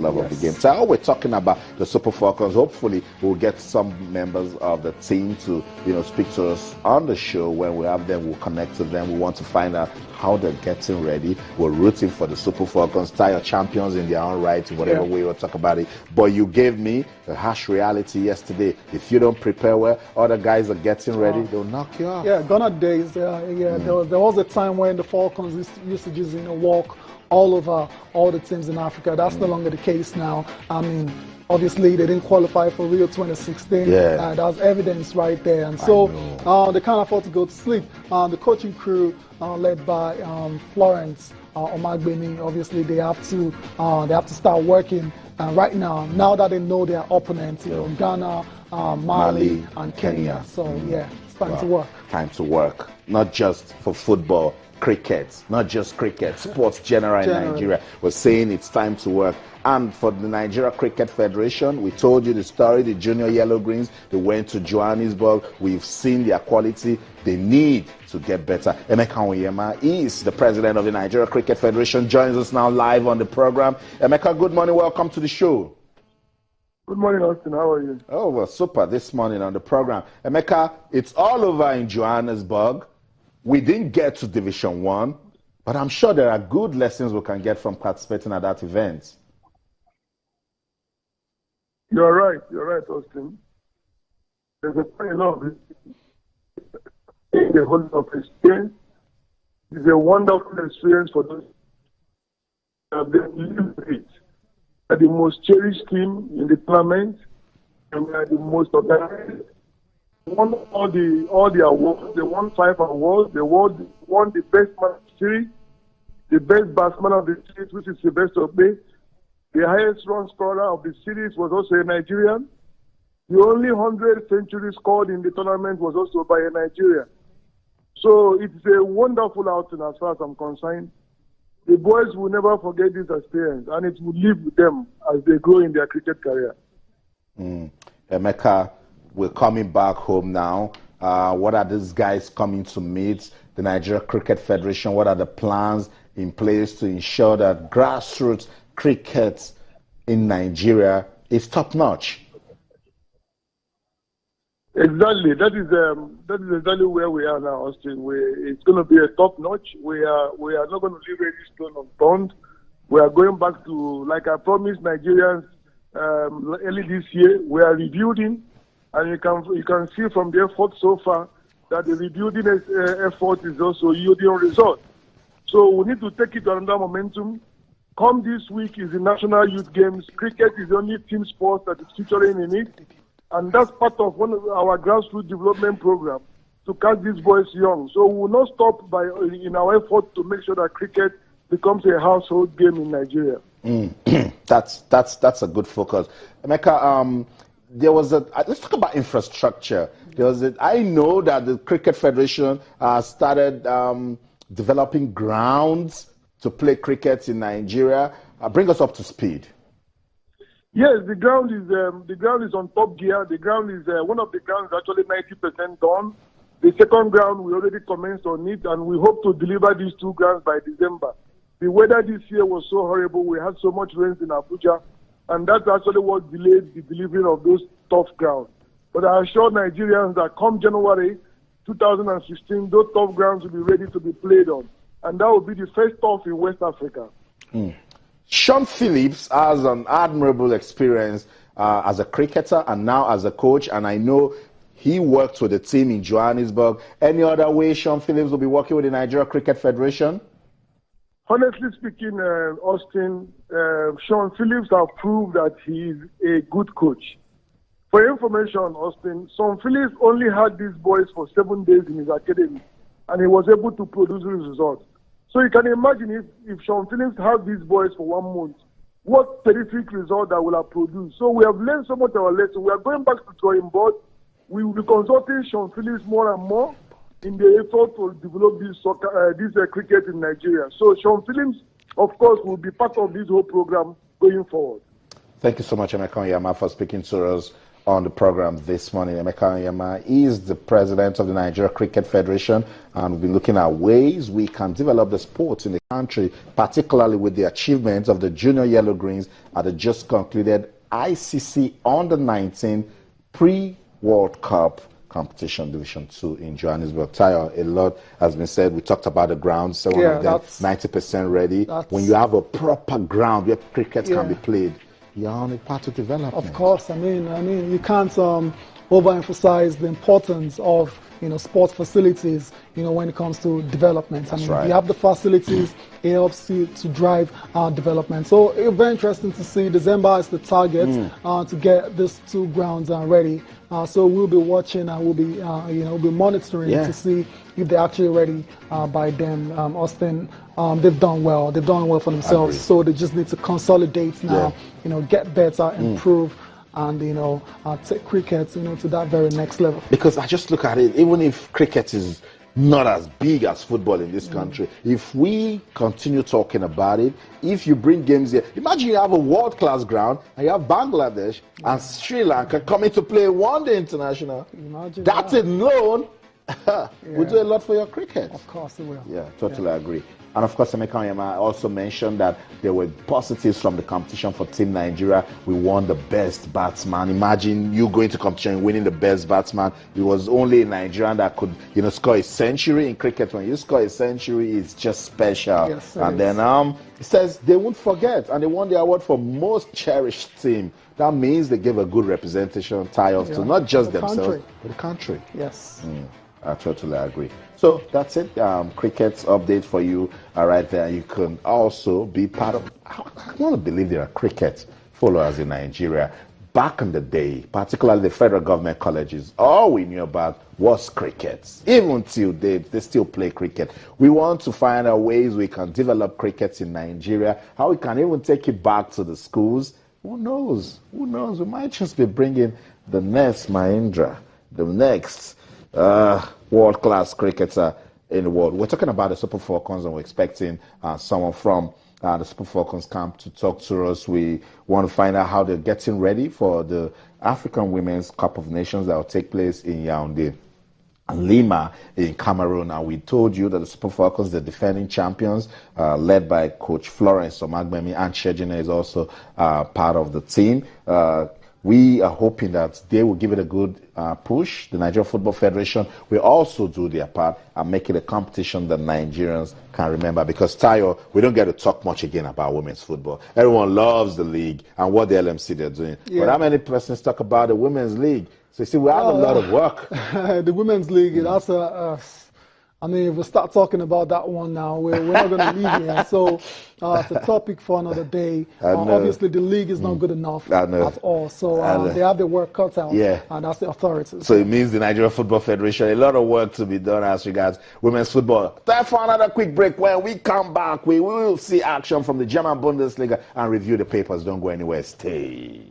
love of the game. So we're talking about the Super Falcons. Hopefully we'll get some members of the team to speak to us on the show. When we have them, we'll connect to them. We want to find out how they're getting ready. We're rooting for the Super Falcons, tire champions in their own right, in whatever way we'll talk about it. But you gave me a harsh reality yesterday. If you don't prepare well, other guys are getting ready, they'll knock you off. Yeah, gone are days. There was a time when the Falcons used to just walk all over all the teams in Africa. That's no longer the case now. I mean, obviously they didn't qualify for Rio 2016. That's evidence right there. And so they can't afford to go to sleep. The coaching crew led by Florence Omagbemi, obviously they have to start working right now that they know their opponents, Ghana, Mali, and Kenya. So it's time to work. Time to work, not just for football. Cricket, not just cricket, sports general in Nigeria. We're saying it's time to work. And for the Nigeria Cricket Federation, we told you the story, the Junior Yellow Greens, they went to Johannesburg. We've seen their quality. They need to get better. Emeka Onyema is the president of the Nigeria Cricket Federation, joins us now live on the program. Emeka, good morning. Welcome to the show. Good morning, Austin. How are you? Oh, well, super. This morning on the program. Emeka, it's all over in Johannesburg. We didn't get to Division 1, but I'm sure there are good lessons we can get from participating at that event. You're right, Austin. There's a lot of a whole lot of experience. It's a wonderful experience for those who have lived it. They are the most cherished team in the tournament, and we are the most organized. They won all the awards. They won 5 awards. They won the best man of the series, the best batsman of the series, which is Sylvester Bay. The highest run scorer of the series was also a Nigerian. The only 100 centuries scored in the tournament was also by a Nigerian. So it's a wonderful outing as far as I'm concerned. The boys will never forget this experience, and it will live with them as they grow in their cricket career. Emeka, we're coming back home now. What are these guys coming to meet? The Nigeria Cricket Federation, what are the plans in place to ensure that grassroots cricket in Nigeria is top-notch? Exactly. That is exactly where we are now, Austin. It's going to be a top-notch. We are not going to leave any stone unturned. We are going back to, like I promised Nigerians early this year, we are rebuilding. And you can see from the effort so far that the rebuilding effort is also yielding results. So we need to take it to another momentum. Come this week is the National Youth Games. Cricket is the only team sport that is featuring in it. And that's part of one of our grassroots development program to catch these boys young. So we will not stop in our effort to make sure that cricket becomes a household game in Nigeria. That's a good focus. Emeka, let's talk about infrastructure. I know that the Cricket Federation started developing grounds to play cricket in Nigeria. Bring us up to speed. Yes, the ground is on top gear. The ground is one of the grounds actually 90% done. The second ground we already commenced on it, and we hope to deliver these 2 grounds by December. The weather this year was so horrible. We had so much rain in Abuja. And that's actually what delayed the delivery of those tough grounds. But I assure Nigerians that come January 2016, those tough grounds will be ready to be played on. And that will be the first tough in West Africa. Sean Phillips has an admirable experience as a cricketer and now as a coach. And I know he worked with the team in Johannesburg. Any other way Sean Phillips will be working with the Nigeria Cricket Federation? Honestly speaking, Austin, Sean Phillips has proved that he is a good coach. For information, Austin, Sean Phillips only had these boys for 7 days in his academy, and he was able to produce results. So you can imagine if Sean Phillips had these boys for 1 month, what terrific result that will have produced. So we have learned so much of our lesson. We are going back to drawing board. We will be consulting Sean Phillips more and more in the effort to develop this cricket in Nigeria. So Sean Phillips, of course, will be part of this whole program going forward. Thank you so much, Emeka Onyema, for speaking to us on the program this morning. Emeka Onyema is the president of the Nigeria Cricket Federation, and we'll be looking at ways we can develop the sport in the country, particularly with the achievements of the junior yellow greens at the just concluded ICC Under-19 Pre-World Cup competition Division 2 in Johannesburg. Tayo, a lot has been said. We talked about the grounds, so one of them 90% ready. When you have a proper ground where cricket can be played, you're on a path to development. Of course, I mean, you can't overemphasize the importance of sports facilities, when it comes to development. If you have the facilities, it helps you to drive development. So it's very interesting to see. December is the target to get these 2 grounds ready. So we'll be watching and we'll be monitoring to see if they're actually ready by then. Austin, they've done well. They've done well for themselves. So they just need to consolidate now. Get better, improve. And take cricket to that very next level. Because I just look at it, even if cricket is not as big as football in this country, if we continue talking about it, if you bring games here, imagine you have a world-class ground and you have Bangladesh and Sri Lanka coming to play one-day international. Imagine that alone will do a lot for your cricket. Of course it will. Yeah, totally agree. And of course, Emeka Onyema also mentioned that there were positives from the competition for Team Nigeria. We won the best batsman. Imagine you going to competition and winning the best batsman. It was only a Nigerian that could, score a century in cricket. When you score a century, it's just special. Yes, and then it says they won't forget, and they won the award for most cherished team. That means they gave a good representation to not just themselves, but the country. Yes. I totally agree. So that's it. Cricket's update for you right there. You can also be part of. I want to believe there are cricket followers in Nigeria. Back in the day, particularly the federal government colleges, all we knew about was cricket. Even till they still play cricket. We want to find out ways we can develop cricket in Nigeria, how we can even take it back to the schools. Who knows? Who knows? We might just be bringing the next Mahindra, the next world-class cricketer in the world. We're talking about the Super Falcons, and we're expecting someone from the Super Falcons camp to talk to us. We want to find out how they're getting ready for the African Women's Cup of Nations that will take place in Yaoundé and Lima in Cameroon. And we told you that the Super Falcons, the defending champions, led by Coach Florence Omagbemi, and Shejina is also part of the team. We are hoping that they will give it a good push. The Nigeria Football Federation will also do their part and make it a competition that Nigerians can remember. Because, Tayo, we don't get to talk much again about women's football. Everyone loves the league and what the LMC they're doing. But how many persons talk about the women's league? So, you see, we have a lot of work. The women's league, that's if we start talking about that one now, we're not going to leave here. So it's a topic for another day. Obviously, the league is not good enough at all. So they have their work cut out, and that's the authorities. So it means the Nigeria Football Federation, a lot of work to be done as regards women's football. Time for another quick break. When we come back, we will see action from the German Bundesliga and review the papers. Don't go anywhere. Stay.